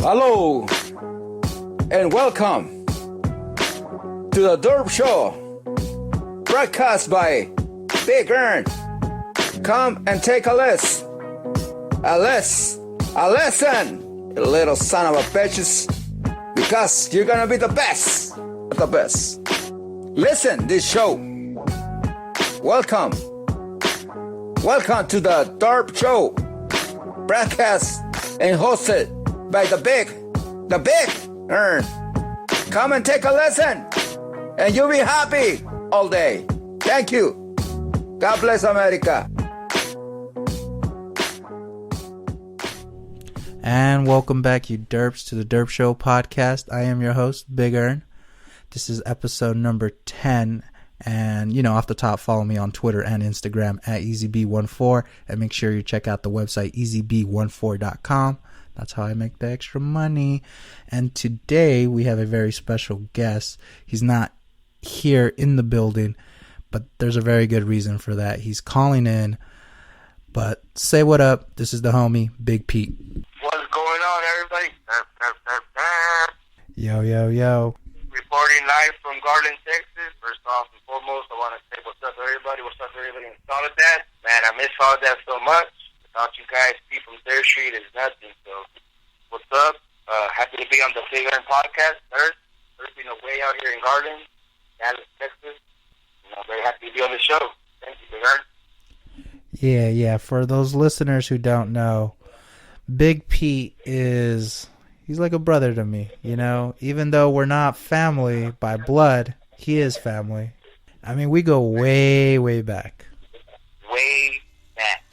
Hello and welcome to the Durp Show, broadcast by Big Earn. Come and take a listen, you little son of a bitches, because you're gonna be the best. Listen this show. Welcome to the Durp Show, broadcast and hosted by the Big Earn. Come and take a listen, and you'll be happy all day. Thank you. God bless America. And welcome back, you derps, to the Durp Show Podcast. I am your host, Big Earn. This is episode number 10. And, off the top, follow me on Twitter and Instagram at EasyB14. And make sure you check out the website, easyb14.com. That's how I make the extra money. And today we have a very special guest. He's not here in the building, but there's a very good reason for that. He's calling in. But say what up. This is the homie, Big Pete. What's going on, everybody? Yo. Reporting live from Garland, Texas. First off and foremost, I want to say what's up, everybody. What's up, everybody in Soledad? Man, I miss Soledad so much. Without you guys, people from Durp Street is nothing. So, what's up? Happy to be on the Big Earn Podcast. Surfing away out here in Garland, Dallas, Texas. Very happy to be on the show. Thank you, Big Earn. Yeah. For those listeners who don't know, Big Pete he's like a brother to me, Even though we're not family by blood, he is family. I mean, we go way, way back. Way back.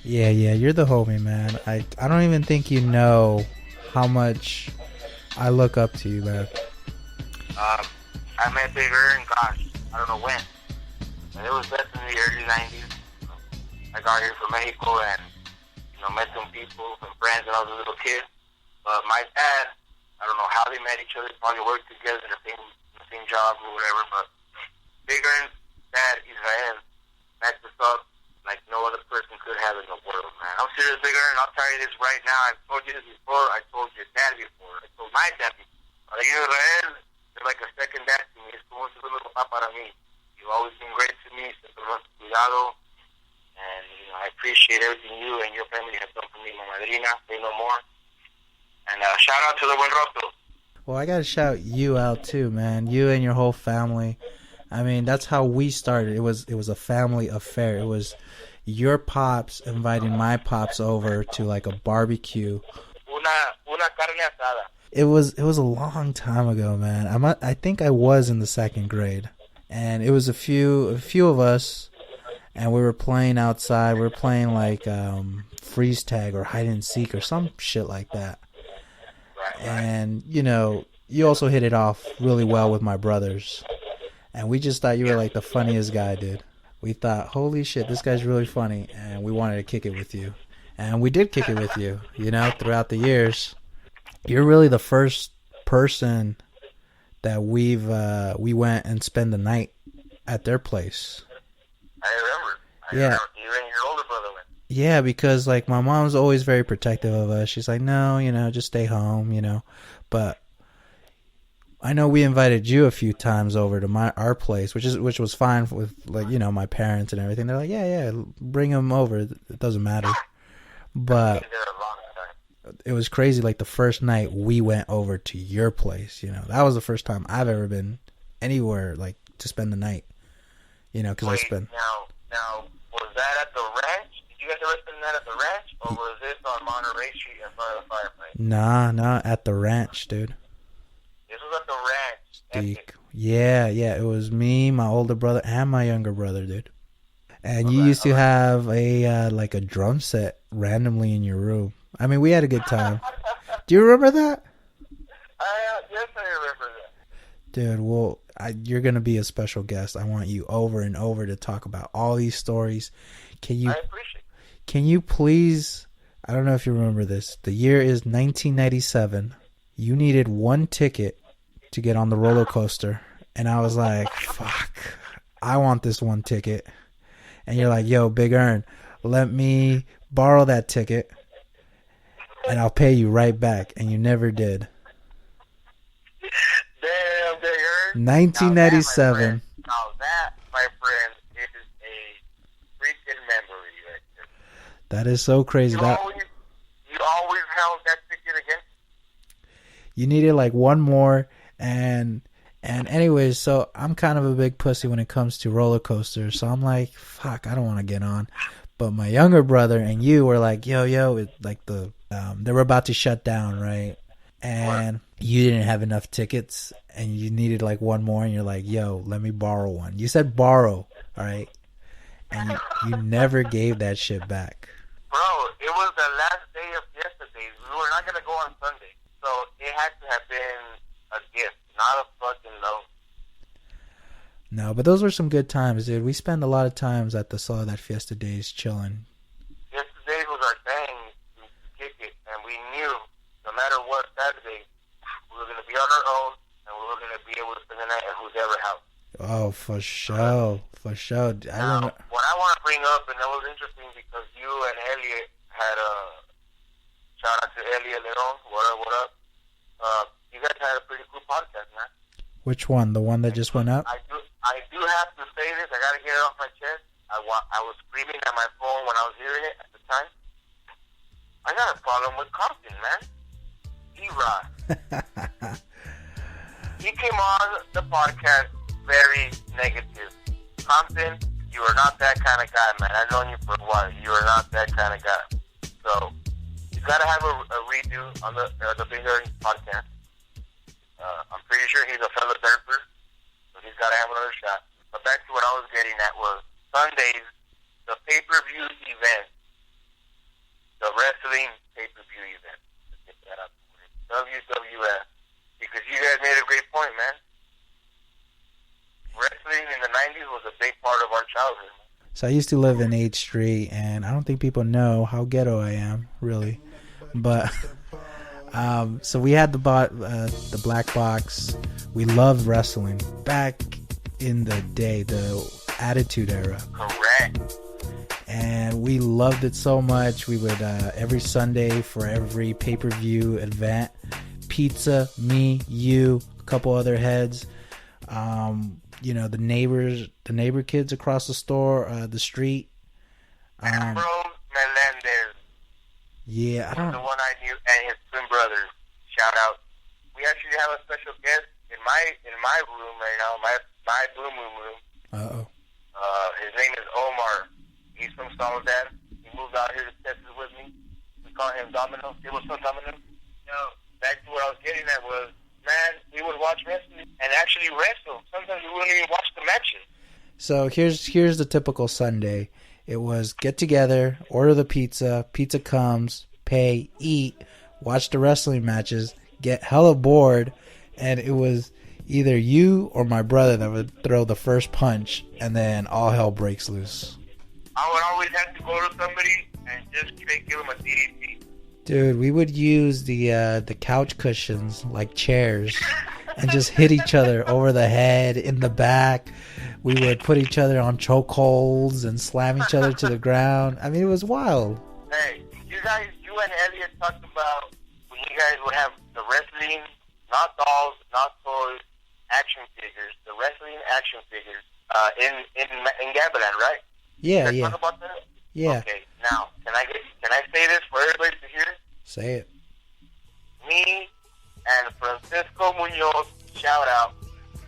Yeah, you're the homie, man. I don't even think you know how much I look up to you, man. I met Big Earn, gosh, I don't know when. It was back in the early 90s. I got here from Mexico and, met some people, some friends when I was a little kid. But my dad, I don't know how they met each other. Probably worked together in the same job or whatever. But Big Earn's dad, Israel, matched us up like no other person could have in the world, man. I'm serious, Big Earn. I'll tell you this right now. I've told you this before. I told your dad before. I told my dad before. Like Israel, you're like a second dad to me. Es como si fuera un papá para mí. You've always been great to me. Siempre lo has cuidado. And, I appreciate everything you and your family have done for me, my madrina. Say no more. And shout out to the Buen Roto. Well, I got to shout you out too, man. You and your whole family. I mean, that's how we started. It was a family affair. It was your pops inviting my pops over to like a barbecue. Una carne asada. It was a long time ago, man. I think I was in the second grade. And it was a few of us, and we were playing outside. We were playing like freeze tag or hide and seek or some shit like that. And, you also hit it off really well with my brothers. And we just thought you were like the funniest guy, dude. We thought, holy shit, this guy's really funny. And we wanted to kick it with you. And we did kick it with you, throughout the years. You're really the first person that we went and spent the night at their place. I remember. Yeah. You and your older brother went. Yeah, because like my mom's always very protective of us. She's like, no, just stay home, But I know we invited you a few times over to our place, which was fine with like my parents and everything. They're like, yeah, bring them over. It doesn't matter. But it was crazy. Like the first night we went over to your place, that was the first time I've ever been anywhere like to spend the night. Because I spent. Now, was that at the ranch? Did you guys ever spend that at the ranch, or was this on Monterey Street in front of the fireplace? Nah, at the ranch, dude. This was at the ranch. Epic. Yeah, it was me, my older brother, and my younger brother, dude. And you used to have a like a drum set randomly in your room. I mean, we had a good time. Do you remember that? Yes, I remember that. Dude, well, you're going to be a special guest. I want you over and over to talk about all these stories. I appreciate it. Can you please, I don't know if you remember this, the year is 1997. You needed one ticket to get on the roller coaster. And I was like, fuck, I want this one ticket. And you're like, yo, Big Earn, let me borrow that ticket. and I'll pay you right back. And you never did. Damn, they heard. 1997. Now that, my friend, is a freaking memory right there. That is so crazy. You always held that ticket against. You needed like one more, and anyways, so I'm kind of a big pussy when it comes to roller coasters. So I'm like, fuck, I don't want to get on. But my younger brother and you were like, yo, it's like they were about to shut down, right? And you didn't have enough tickets, and you needed like one more, and you're like, yo, let me borrow one. You said borrow, all right? And you never gave that shit back. Bro, it was the last day of yesterday. We were not going to go on Sunday. So it had to have been a gift, not a fucking loan. No, but those were some good times, dude. We spent a lot of times at the Soledad Fiesta days chilling. Yesterday was our thing to kick it, and we knew no matter what Saturday, we were going to be on our own, and we were going to be able to spend the night at whoever house. Oh, for sure. For sure. Now, what I want to bring up, and that was interesting because you and Elliot had a shout out to Elliot Leon. What up? You guys had a pretty cool podcast, man. Which one? The one that just went up? I do have to say this. I got to get it off my chest. I was screaming at my phone when I was hearing it at the time. I got a problem with Compton, man. E-Rod. He came on the podcast very negative. Compton, you are not that kind of guy, man. I've known you for a while. You are not that kind of guy. So, you got to have a redo on the Big Earning podcast. I'm pretty sure he's a fellow Durper, so he's got to have another shot. But back to what I was getting at was Sundays, the pay-per-view event, the wrestling pay-per-view event. Let's get that up. WWF. Because you guys made a great point, man. Wrestling in the 90s was a big part of our childhood. So I used to live in 8th Street, and I don't think people know how ghetto I am, really. But so we had the black box. We loved wrestling back in the day, the Attitude Era. Correct. And we loved it so much. We would every Sunday for every pay-per-view event, pizza, me, you, a couple other heads. You know, the neighbor kids across the street. Ambrose Melendez. Yeah, the one I knew, and his twin brothers. Shout out. We actually have a special guest in my room right now, my boom room. Uh-oh. His name is Omar. He's from Soledad. He moved out here to Texas with me. We call him Domino. It was from Domino. Back to what I was getting at was, man, we would watch wrestling and actually wrestle. Sometimes we wouldn't even watch the matches. So here's the typical Sunday. It was get together, order the pizza comes, pay, eat, watch the wrestling matches, get hella bored, and it was either you or my brother that would throw the first punch, and then all hell breaks loose. I would always have to go to somebody and just straight give them a DDT. Dude, we would use the couch cushions like chairs and just hit each other over the head, in the back. We would put each other on chokeholds and slam each other to the ground. I mean, it was wild. Hey, you and Elliot talked about when you guys would have the wrestling, not dolls, not toys, action figures, the wrestling action figures in Gavilan, right? Yeah, yeah. Talk about that? Yeah. Okay, now, can I say this for everybody to hear? Say it. Me and Francisco Munoz, shout out.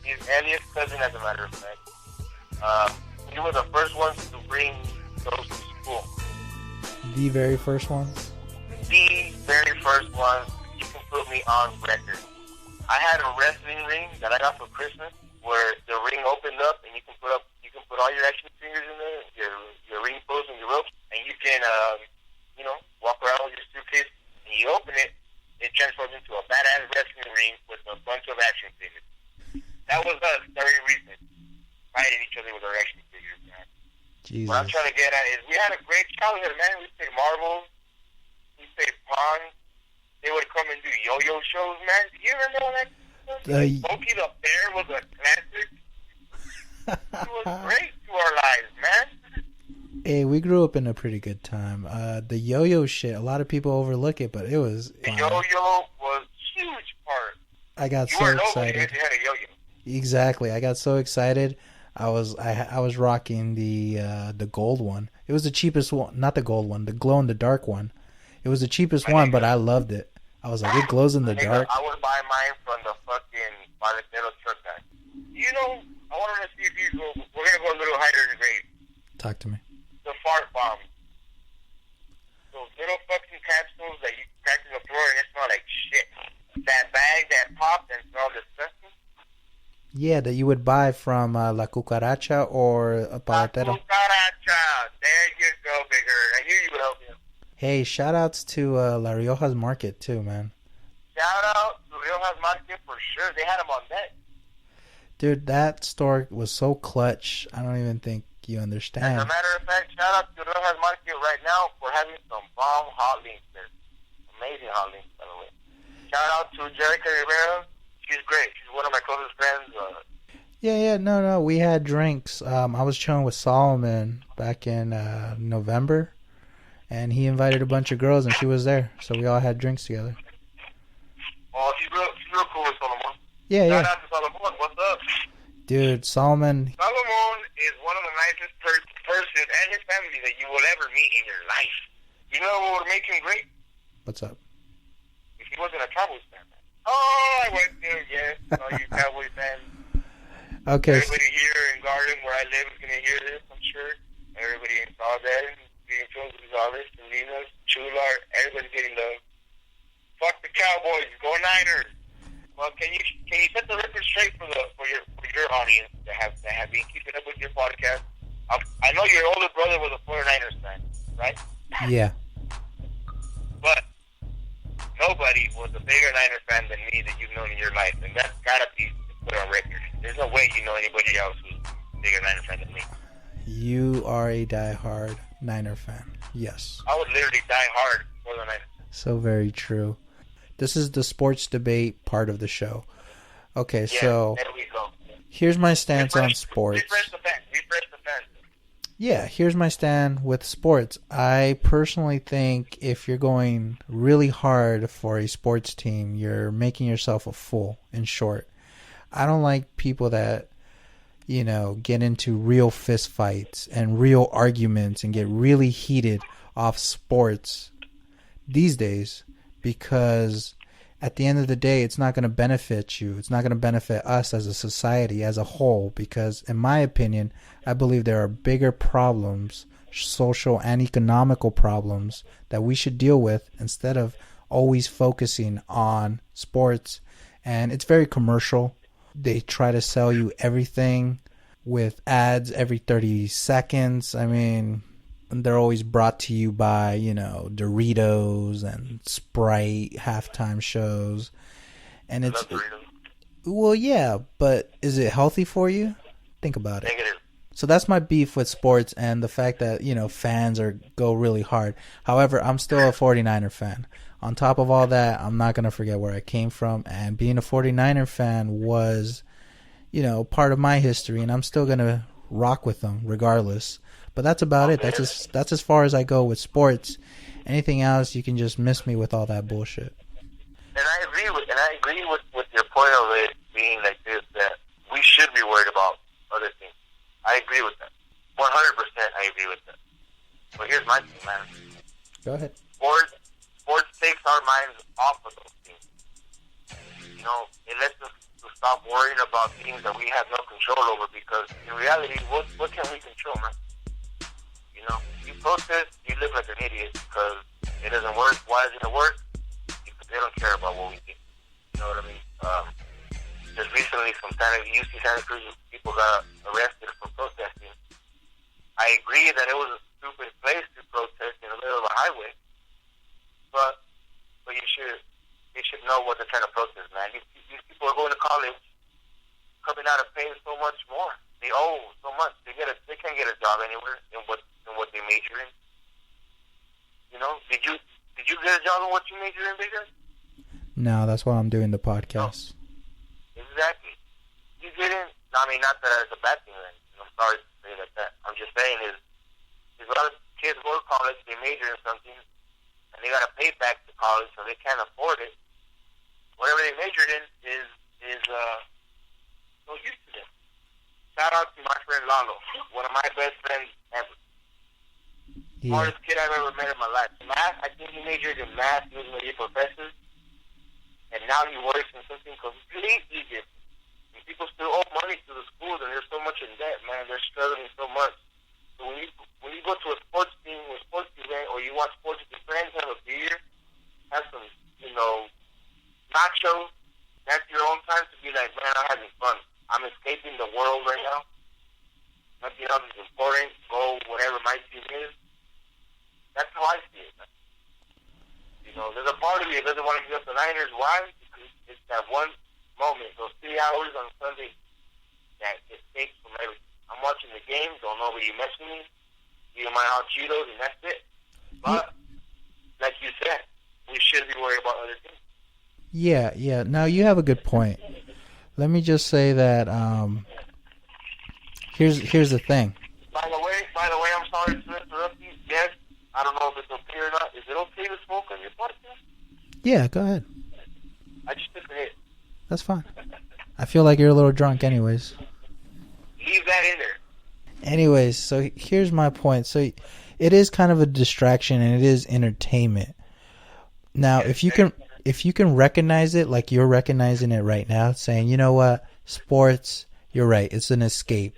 He's Elliot's cousin, as a matter of fact. We were the first ones to bring those to school. The very first ones? The very first ones. You can put me on record. I had a wrestling ring that I got for Christmas where the ring opened up and you can put all your action figures in there, your ring post and your ropes, and you can walk around with your suitcase, and you open it, it transforms into a badass wrestling ring with a bunch of action figures. That was us very recent, fighting each other with our action figures, man. Jesus. What I'm trying to get at is we had a great childhood, man. We played marbles, we played pong. They would come and do yo-yo shows, man. Do you remember all that? Smokey the Bear was a classic. It was great to our lives, man. Hey, we grew up in a pretty good time. The yo-yo shit, a lot of people overlook it, but it was The fun. yo-yo was a huge part. I got You so weren't over excited. if you had a yo-yo. Exactly. I got so excited. I was rocking the gold one. It was the cheapest one, not the gold one, the glow in the dark one. It was the cheapest one, but I loved it. I was like, it glows in the dark. I would buy mine from the fucking Paletero truck guy. You know, I wanted to see if you go. We're gonna go a little higher in the grade. Talk to me. The fart bomb. Those little fucking capsules that you crack to the floor and it smell like shit. That bag that popped and smelled disgusting. Yeah, that you would buy from La Cucaracha or Paletero. Cucaracha. There you go, bigger. I knew you would help me. Hey, shout outs to La Rioja's Market too, man. Shout out to Rioja's Market for sure. They had them on deck. Dude, that store was so clutch. I don't even think you As understand. a matter of fact, shout out to Rioja's Market right now for having some bomb hot links there. Amazing hot links, by the way. Shout out to Jerica Rivera. She's great. She's one of my closest friends. No. We had drinks. I was chilling with Solomon back in November, and he invited a bunch of girls, and she was there. So we all had drinks together. Oh, she's real cool with Solomon. Yeah. Shout out to Solomon. What's up? Dude, Solomon, Solomon is one of the nicest person and his family that you will ever meet in your life. You know what would make him great? what's up? If he wasn't a Cowboys fan. Oh, I went there, yes. All you Cowboys fans. Okay. Everybody here in Garden, where I live, is going to hear this, I'm sure. Everybody in Soledad, being Phil Gonzalez, Salinas, Chula, everybody's getting love. Fuck the Cowboys, go Niners. Well, can you set the record straight for your audience that have been keeping up with your podcast? I know your older brother was a 49ers fan, right? Yeah. But nobody was a bigger Niner fan than me that you've known in your life, and that's gotta be put on record. There's no way you know anybody else who's a bigger Niner fan than me. You are a diehard Niner fan. Yes. I would literally die hard for the Niners. So very true. This is the sports debate part of the show. Okay, Yeah, so there we go. here's my stance on sports. Refresh the fans. Yeah, here's my stand with sports. I personally think if you're going really hard for a sports team, you're making yourself a fool, in short. I don't like people that, get into real fist fights and real arguments and get really heated off sports these days, because at the end of the day, it's not going to benefit you. It's not going to benefit us as a society as a whole, because in my opinion, I believe there are bigger problems, social and economical problems, that we should deal with instead of always focusing on sports. And it's very commercial. They try to sell you everything with ads every 30 seconds. I mean, they're always brought to you by, Doritos and Sprite halftime shows. And it's, well, yeah, but is it healthy for you? Think about it. Negative. So that's my beef with sports and the fact that, fans go really hard. However, I'm still a 49er fan. On top of all that, I'm not going to forget where I came from. And being a 49er fan was, part of my history. And I'm still going to rock with them regardless. But that's about it. That's as far as I go with sports. Anything else, you can just miss me with all that bullshit. And I agree with your point of it being like this, that we should be worried about other things. I agree with that. 100% I agree with that. But here's my thing, man. Go ahead. Sports takes our minds off of those things. It lets us to stop worrying about things that we have no control over, because in reality, what can we control, man? You protest, you look like an idiot because it doesn't work. Why doesn't it work? Because they don't care about what we think. You know what I mean? Just recently, some UC Santa Cruz people got arrested for protesting. I agree that it was a stupid place to protest in the middle of a highway, but you should know what they're trying to protest, man. These people are going to college, coming out and paying so much more. They owe so much. They can't get a job anywhere in what they major in. Did you get a job in what you major in, Bigger? No, that's why I'm doing the podcast. No. Exactly. You didn't. I mean, not that it's a bad thing. I'm sorry to say like that. I'm just saying is There's a lot of kids go to college, they major in something, and they got to pay back to college, so they can't afford it. Whatever they majored in is no use to them. Shout out to my friend Lalo, one of my best friends ever. Yeah. Smartest kid I've ever met in my life. Math, I think he majored in math, he was one of your professors, and now he works in something completely different. And people still owe money to the schools, and they're so much in debt, man. They're struggling so much. So when you go to a sports team or a sports event, or you watch sports with your friends, have a beer, have some, nachos, that's your own time to be like, man, I'm having fun. I'm escaping the world right now. Nothing else is important. Go whatever my team is. That's how I see it, man. There's a part of me that doesn't want to give up the Niners. Why? Because it's that one moment, those 3 hours on Sunday, that escapes from everything. I'm watching the game, don't nobody mess with me, eating my hot Cheetos, and that's it. But, like you said, we should be worried about other things. Yeah. Now, you have a good point. Let me just say that here's the thing. By the way, I'm sorry to interrupt you. Yes, I don't know if it's okay or not. Is it okay to smoke on your podcast? Yeah, go ahead. I just took a hit. That's fine. I feel like you're a little drunk anyways. Leave that in there. Anyways, so here's my point. So it is kind of a distraction and it is entertainment. Now, if you can recognize it like you're recognizing it right now, saying, you know what, sports, you're right, it's an escape.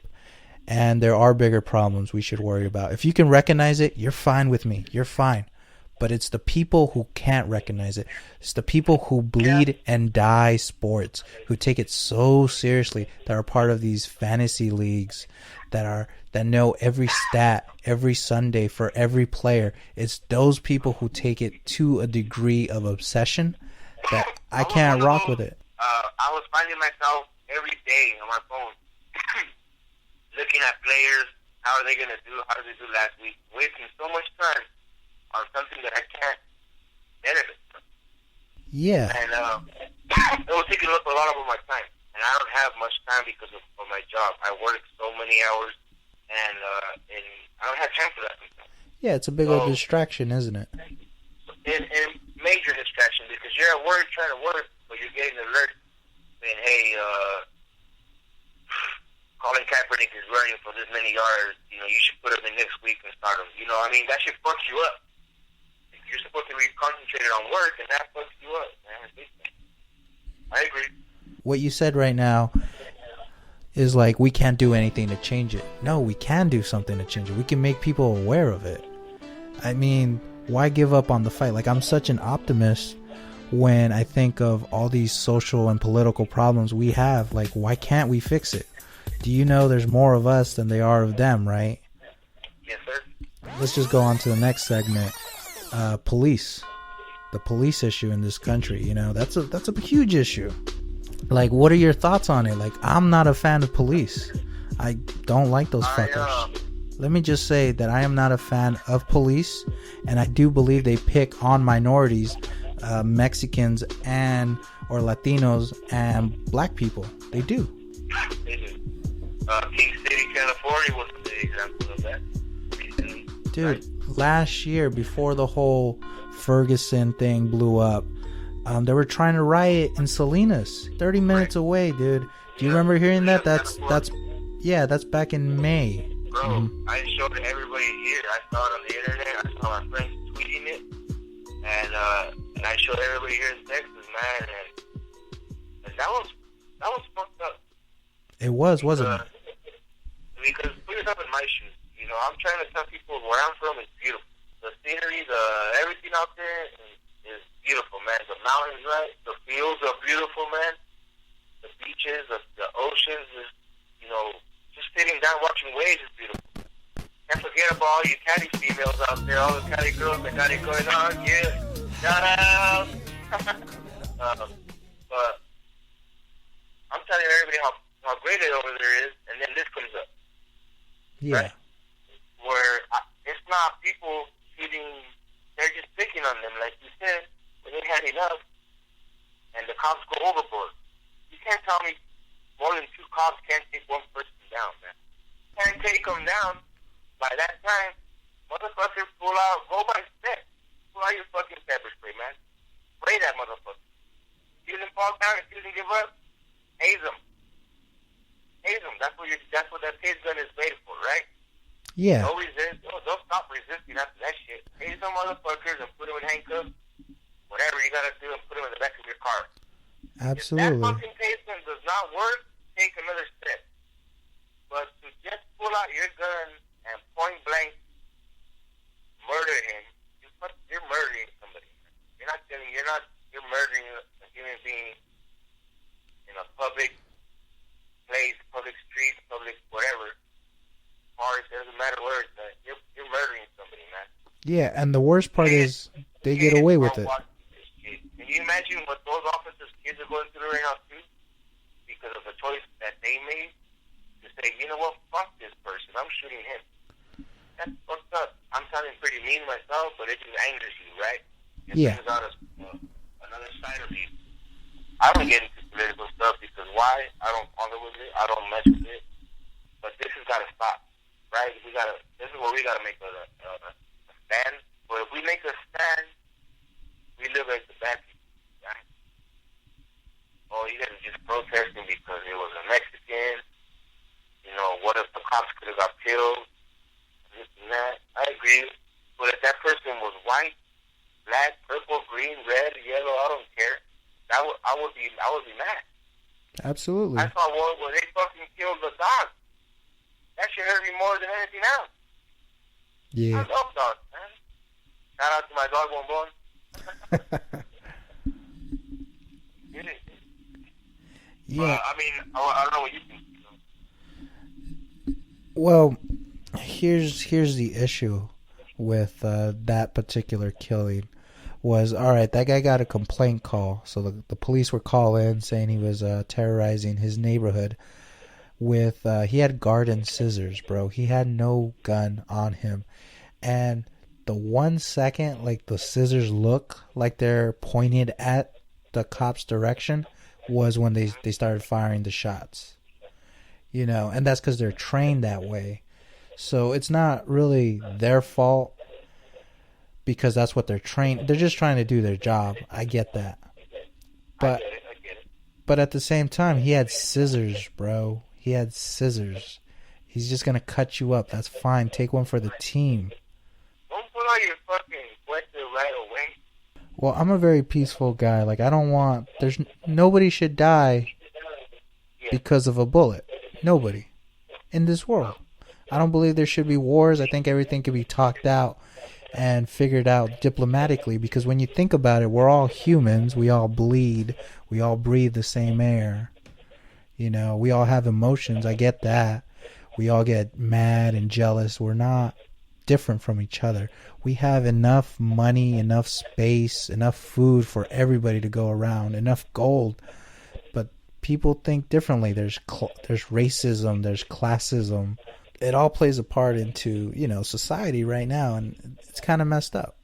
And there are bigger problems we should worry about. If you can recognize it, you're fine with me. You're fine. But it's the people who can't recognize it. It's the people who bleed and die sports, who take it so seriously, that are part of these fantasy leagues, that know every stat every Sunday for every player. It's those people who take it to a degree of obsession that I can't rock with it. I was finding myself every day on my phone looking at players, how are they going to do, how did they do last week, wasting so much time on something that I can't benefit from. Yeah. And it was taking up a lot of my time. And I don't have much time because of my job. I work so many hours, and I don't have time for that sometimes. Yeah, it's a big old distraction, isn't it? And major distraction, because you're at work trying to work, but you're getting an alert saying, hey, Colin Kaepernick is running for this many yards. You should put him in next week and start him. That should fuck you up. You're supposed to be concentrated on work, and that fucks you up, man. I agree. What you said right now is like, we can't do anything to change it. No, we can do something to change it. We can make people aware of it. I mean, why give up on the fight? Like, I'm such an optimist when I think of all these social and political problems we have. Like, why can't we fix it? Do you know there's more of us than there are of them, right? Yes, sir. Let's just go on to the next segment. Police. The police issue in this country, that's a huge issue. Like, what are your thoughts on it? Like, I'm not a fan of police. I don't like those fuckers. Let me just say that I am not a fan of police, and I do believe they pick on minorities, Mexicans or Latinos and black people. They do. They do. King City, California was a big example of that recently. Dude, right? Last year, before the whole Ferguson thing blew up, they were trying to riot in Salinas, 30 minutes away, dude. Do you remember hearing that? That's back in May. Bro, I showed it everybody here. I saw it on the internet. I saw my friends tweeting it, and I showed everybody here in Texas, man. And that was fucked up. It was, wasn't it? Because put yourself in my shoes. I'm trying to tell people where I'm from is beautiful. The scenery, everything out there is beautiful, man. The mountains, right? The fields are beautiful, man. The beaches, the oceans, just sitting down watching waves is beautiful. Can't forget about all you Cali females out there, all the Cali girls that got it going on. Yeah, shout out. But I'm telling everybody how great it over there is, and then this comes up. Yeah. Right? Where it's not people they're just picking on them, like you said, when they had enough, and the cops go overboard. You can't tell me more than 2 cops can't take one person down, man. Can't take them down. By that time, Motherfucker, pull out, go by step. Pull out your fucking pepper spray, man. Spray that motherfucker. If you didn't fall down, if you didn't give up, haze them. Haze them. That's what that taser gun is made for, right? Yeah. Don't resist. Don't stop resisting after that shit. Haze them motherfuckers and put them in handcuffs. Whatever you gotta do and put them in the back of your car. Absolutely. If that fucking taser gun does not work, take another step. But to just pull out your gun and point blank murder him, you're murdering somebody. You're murdering a human being in a public place, public street, public whatever. Park, doesn't matter where it's at. You're murdering somebody, man. Yeah, and the worst part is they get away with it. Can you imagine what those officers' kids are going through right now too? Because of the choice that they made to say, you know what, fuck this person, I'm shooting him. That's fucked up. I'm sounding pretty mean myself, but it just angers you, right? It brings out another side of you. I don't get into political stuff because why? I don't bother with it. I don't mess with it. But this has got to stop, right? This is where we got to make a stand. But if we make a stand, we live like the bad people, right? Oh, you guys are just protesting because it was a Mexican. You know, what if the cops could have got killed? This and that. I agree. But if that person was white, black, purple, green, red, yellow, I don't care. I would be mad. Absolutely. I saw one where they fucking killed the dog. That shit hurt me more than anything else. Yeah. I love dogs, man. Shout out to my dog, Bon Bon. Yeah. I mean, I don't know what you think. Well, here's the issue with that particular killing was, all right, that guy got a complaint call. So the police were calling saying he was terrorizing his neighborhood with, he had garden scissors, bro. He had no gun on him. And the 1 second, like, the scissors look like they're pointed at the cop's direction was when they started firing the shots. You know, and that's because they're trained that way. So it's not really their fault because that's what they're trained. They're just trying to do their job. I get that. But I get it. But at the same time, he had scissors, bro. He had scissors. He's just going to cut you up. That's fine. Take one for the team. Don't put on your fucking sweater right away. Well, I'm a very peaceful guy. Like, I don't want... Nobody should die because of a bullet. Nobody. In this world. I don't believe there should be wars. I think everything can be talked out and figured out diplomatically, because when you think about it, we're all humans. We all bleed. We all breathe the same air. You know, we all have emotions. I get that. We all get mad and jealous. We're not different from each other. We have enough money, enough space, enough food for everybody to go around, enough gold. But people think differently. There's racism, there's classism. It all plays a part into, you know, society right now, and it's kind of messed up.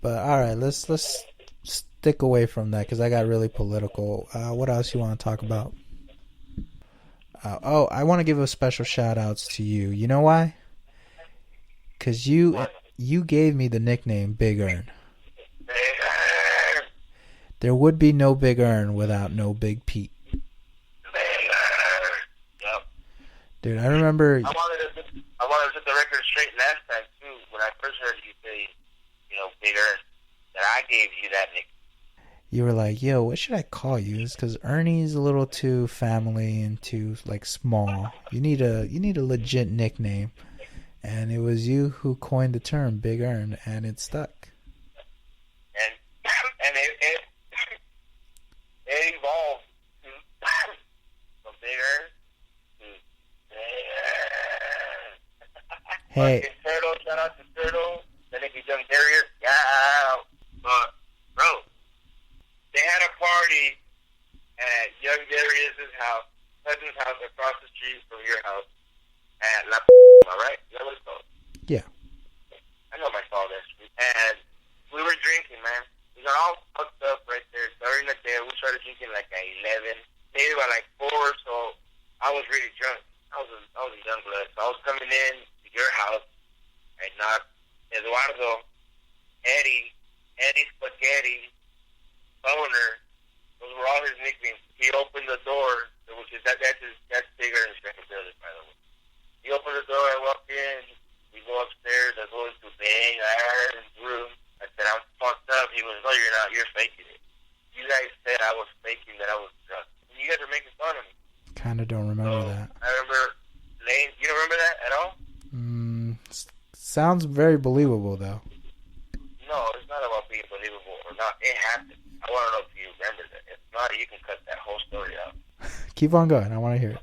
But all right, let's stick away from that because I got really political. What else you want to talk about? I want to give a special shout outs to you. You know why? Because you gave me the nickname Big Earn. There would be no Big Earn without no Big Pete. Dude, I remember... I wanted to set the record straight last time, too, when I first heard you say, you know, Big Earn, that I gave you that nickname. You were like, yo, what should I call you? It's because Ernie's a little too family and too, like, small. You need a legit nickname. And it was you who coined the term Big Earn, and it stuck. And it evolved from Big Earn. Hey. Turtle, shout out to Turtle, the nigga Young Terrier. Yeah. But, bro, they had a party at Young Darius's house, cousin's house across the street from your house at La right? Is that what it's called? Yeah. I know my fault, that street. And we were drinking, man. We got all fucked up right there. During the day, we started drinking like at 11. Maybe by like 4, so I was really drunk. I was a young blood, so I was coming in to your house. I knocked Eduardo, Eddie Spaghetti, Boner. Those were all his nicknames. He opened the door, which is that's bigger than respectability, by the way. He opened the door, I walked in, we go upstairs, I go into bang, his room. I said, I'm fucked up. He was, no, you're not, you're faking it. You guys said I was faking that I was drunk. And you guys are making fun of me. Kind of don't remember that. I remember Lane, you don't remember that at all? Sounds very believable, though. No, it's not about being believable or not. It happened. I want to know if you remember that. If not, you can cut that whole story out. Keep on going. I want to hear it.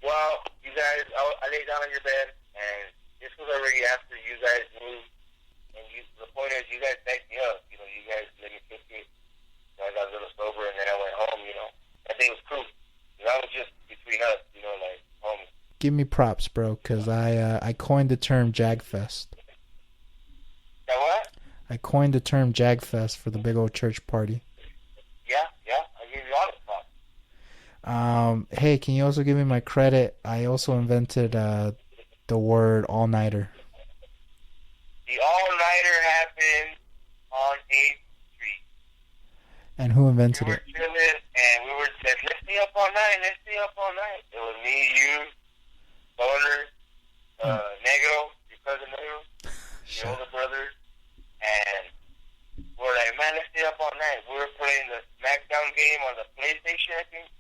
Well, you guys, I laid down on your bed, and this was already after you guys moved. And the point is, you guys backed me up. You know, you guys let me kick it. So I got a little sober, and then I went home, you know. That day was cool. That was just between us, you know, like, homies. Give me props, bro, because I coined the term Jagfest. That what? I coined the term Jagfest for the big old church party. Yeah, I give you all the props. Hey, can you also give me my credit? I also invented the word all-nighter. The all-nighter happened on 8th Street. And who invented it? We were chilling, and we were said, let's stay up all night. It was me, you, Boner, Negro, your cousin Negro, your older brother, and we're like, man, let's stay up all night. We were playing the SmackDown game on the PlayStation, I think.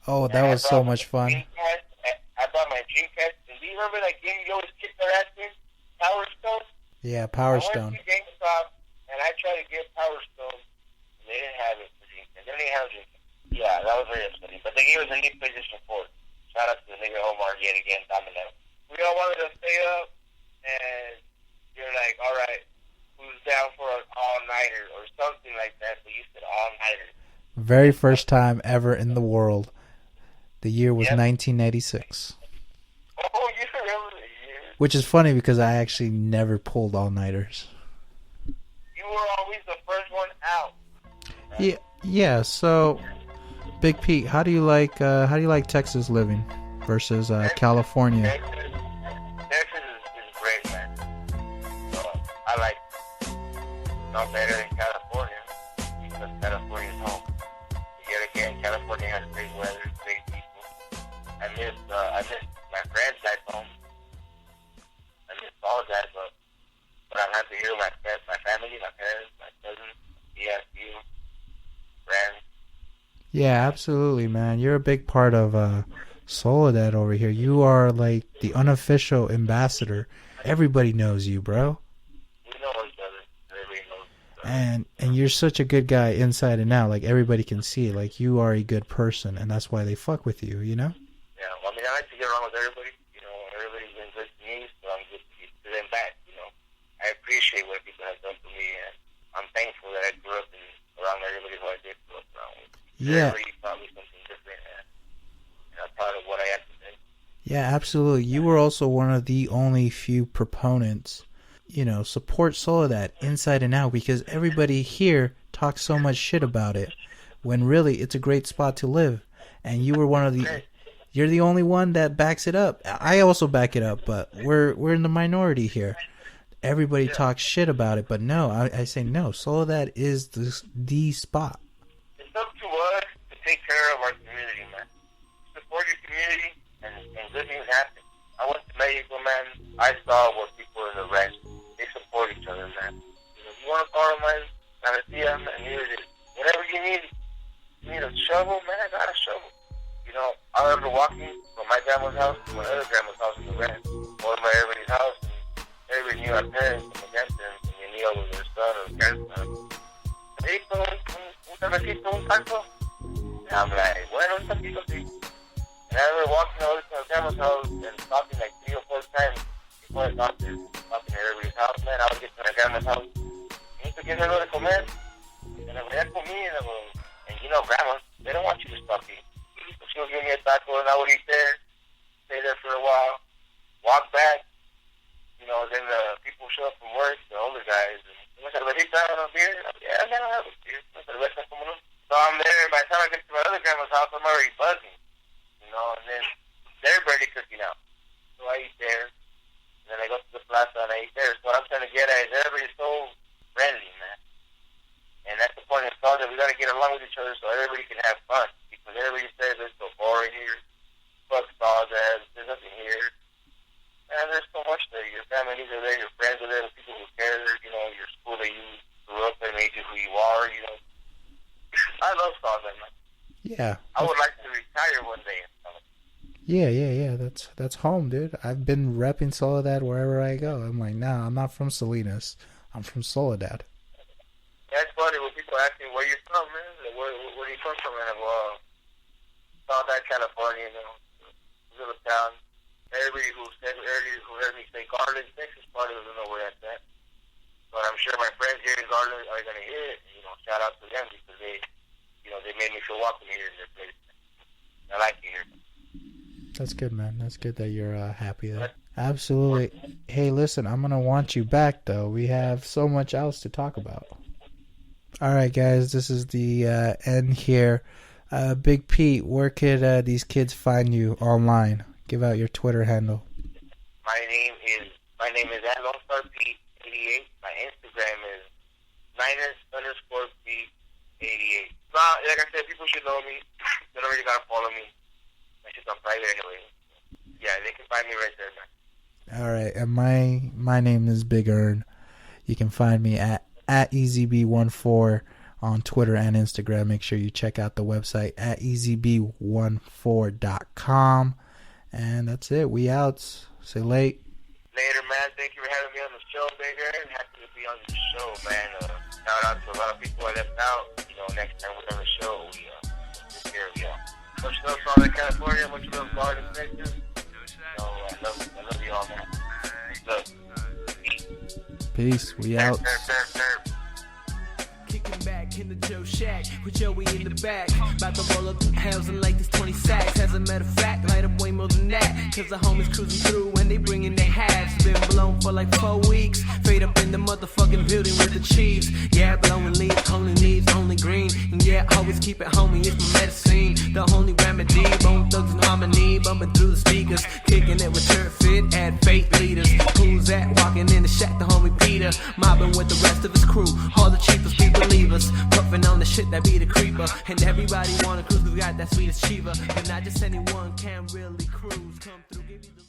Oh, that was so much fun. I brought my Dreamcast. And do you remember that game you always kicked our ass in? Power Stone? Yeah, Power I Stone. went to GameStop, and I tried to get Power Stone. And they didn't have it for Dreamcast. They didn't have Dreamcast. Yeah, that was very upsetting. But they gave us a new PlayStation 4. Shout out to the nigga Omar yet again, Domino. We all wanted to stay up, and you're like, all right, who's down for an all-nighter or something like that? But you said all-nighter. Very first time ever in the world. The year was 1986. Oh, you remember the year? Which is funny because I actually never pulled all-nighters. You were always the first one out. Yeah. So, Big Pete, how do you like Texas living versus California? Texas is great, man. I like it. No better than California because California's home. Yet again, California has great weather, great people. I miss my friends back home. I miss Soledad, but I'm happy here with my family, my parents, my cousins, you, friends. Yeah, absolutely, man. You're a big part of Soledad over here. You are like the unofficial ambassador. Everybody knows you, bro. We know each other. Everybody knows each other. And you're such a good guy inside and out. Like, everybody can see it. Like, you are a good person, and that's why they fuck with you, you know? Yeah, well, I mean, I like to get along with everybody. You know, everybody's been good to me, so I'm good to them back, you know. I appreciate what people have done for me, and I'm thankful that I grew up around everybody who I did grow up around with. Yeah. Everybody taught me something different, and I'm proud of what I have today. Yeah, absolutely. You were also one of the only few proponents, you know, support Soledad inside and out, because everybody here talks so much shit about it when really it's a great spot to live. And you were one of the... You're the only one that backs it up. I also back it up, but we're in the minority here. Everybody talks shit about it, but no, I say no. Soledad is the spot. It's up to us to take care of our community, man. Support your community, and good things happen. I went to Mexico, man. I saw what people in the ranch, they support each other, man. You know, if you want to borrow my Garcia, man, here it is. Whatever you need a shovel, man, I got a shovel. You know, I remember walking from my grandma's house to my other grandma's house in the ranch. Going to everybody's house, and everybody knew our parents and my grandparents, and you knew I was their son or grandson. Hey, un tacito, un taco? And I'm like, bueno, un taquito, sí. And I remember walking over to my grandma's house and stopping like 3 or 4 times before I got there. Stopping at everybody's house, man. I would get to my grandma's house. You need to get algo de comer. And I would have comida, and you know, grandma, they don't want you to stop eating. She'll give me a taco and I would eat there, stay there for a while, walk back. You know, then the people show up from work, the older guys, and una cervecita, a beer? Yeah, I don't have a beer. Una cerveza, como no? So I'm there, by the time I get to my other grandma's house, I'm already buzzing. You know, and then they're barely cooking out. So I eat there, got to get along with each other so everybody can have fun. Because everybody says it's so boring here. Fuck Soledad, there's nothing here. And there's so much there. Your families are there, your friends are there, the people who care, you know, your school that you grew up in made you who you are, you know. I love Soledad, man. Yeah. I would like to retire one day. Yeah. That's home, dude. I've been repping Soledad wherever I go. I'm like, nah, I'm not from Salinas. I'm from Soledad. That's funny when people ask me, where you from, man? Like, where are you from, man? Well, Soledad, California, you know, little town. Everybody who said earlier, who heard me say Garland, Texas, probably doesn't know where that's at. But I'm sure my friends here in Garland are going to hear it. You know, shout out to them because they made me feel welcome here in their place. I like it here. That's good, man. That's good that you're happy there. Absolutely. Hey, listen, I'm going to want you back, though. We have so much else to talk about. All right, guys, this is the end here. Big Pete, where could these kids find you online? Give out your Twitter handle. My name is @LoneStarPete88. My Instagram is Niners_Pete88. Well, like I said, people should know me. They don't really gotta follow me. My shit's on private anyway. Yeah, they can find me right there, man. All right, and my name is Big Earn. You can find me at EasyB14 on Twitter and Instagram. Make sure you check out the website at easyb14.com. And that's it. We out. Say late. Later, man. Thank you for having me on the show, Big Earn. Happy to be on the show, man. Shout out to a lot of people I left out. You know, next time we're on the show, we take care of y'all. Much love, Soledad, California. Much love, Garden, Texas. I love y'all, man. Love. Peace. We out. Kicking back in the Joe Shack, with Joey in the back. About to roll up the hells and like this 20 sacks. As a matter of fact, light up way more than that. Cause the homies cruising through and they bringing their halves. Been blown for like 4 weeks. Fade up in the motherfucking building with the Chiefz. Yeah, blowing leaves, only green. And yeah, always keep it homie, it's my medicine. The only remedy, bone thugs in harmony. Bumping through the speakers, kicking it with turf fit, add faith leaders. Who's that? Walking in the shack, the homie Peter. Mobbing with the rest of his crew. All the cheapest people leave us. Puffing on the shit that be the creeper. And everybody wanna cruise, we got that sweetest cheaper. And not just anyone can really cruise. Come through, give you the